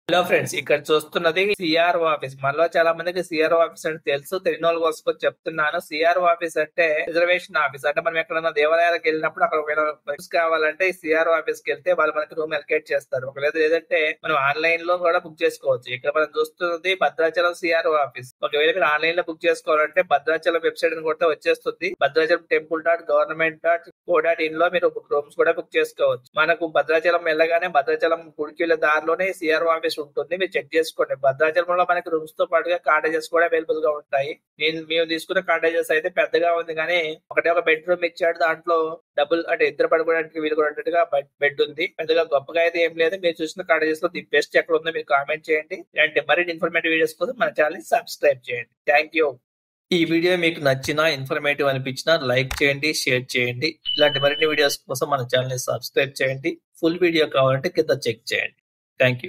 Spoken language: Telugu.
హలో ఫ్రెండ్స్, ఇక్కడ చూస్తున్నది సిఆర్ఓ ఆఫీస్. మనలో చాలా మందికి సిఆర్ఓ ఆఫీస్ అంటే తెలుసు. తెలియని వాళ్ళ కోసం చెప్తున్నాను. సిఆర్ఓ ఆఫీస్ అంటే రిజర్వేషన్ ఆఫీస్. అంటే మనం ఎక్కడైనా దేవాలయాలకు వెళ్ళినప్పుడు అక్కడ ఒకవేళ బుక్స్ కావాలంటే ఈ సిఆర్ఓ ఆఫీస్ కి వెళ్తే వాళ్ళు మనకి రూమ్ అలొకేట్ చేస్తారు. ఒకవేళ లేదంటే మనం ఆన్లైన్ లో కూడా బుక్ చేసుకోవచ్చు. ఇక్కడ మనం చూస్తున్నది భద్రాచలం సిఆర్ఓ ఆఫీస్. ఒకవేళ మీరు ఆన్లైన్ లో బుక్ చేసుకోవాలంటే భద్రాచలం వెబ్సైట్ అని కొడితే వచ్చేస్తుంది. భద్రాచలం temple.government.co.in లో మీరు రూమ్స్ కూడా బుక్ చేసుకోవచ్చు. మనకు భద్రాచలం వెళ్ళగానే భద్రాచలం గుడికి వెళ్ళే దారిలోనే సిఆర్ఓ ఆఫీస్ ఉంటుంది. మీరు చెక్ చేసుకోండి. భద్రాచలంలో మనకి రూమ్స్ తో పాటుగా కాటేజెస్ కూడా అవైలబుల్ గా ఉంటాయి. మేము తీసుకున్న కాటేజెస్ అయితే పెద్దగా ఉంది, కానీ ఒకటే ఒక బెడ్రూమ్ ఇచ్చాడు. దాంట్లో డబుల్ అంటే ఇద్దరు పడుకోవడానికి వీలు కూడా బెడ్ ఉంది. పెద్దగా గొప్పగా అయితే ఏం లేదు. మీరు చూసిన కాటేజెస్ లో ది బెస్ట్ ఎక్కడ ఉందో మీరు కామెంట్ చేయండి. ఇలాంటి మరిన్ని ఇన్ఫర్మేటివ్ వీడియోస్ కోసం మన ఛానల్ సబ్స్క్రైబ్ చేయండి. Thank you. ఈ వీడియో మీకు నచ్చినా, ఇన్ఫర్మేటివ్ అనిపించినా లైక్ చేయండి, షేర్ చేయండి. ఇలాంటి మరిన్ని వీడియోస్ కోసం మన ఛానల్ సబ్స్క్రైబ్ చేయండి. ఫుల్ వీడియో కావాలంటే కింద చెక్ చేయండి. Thank you.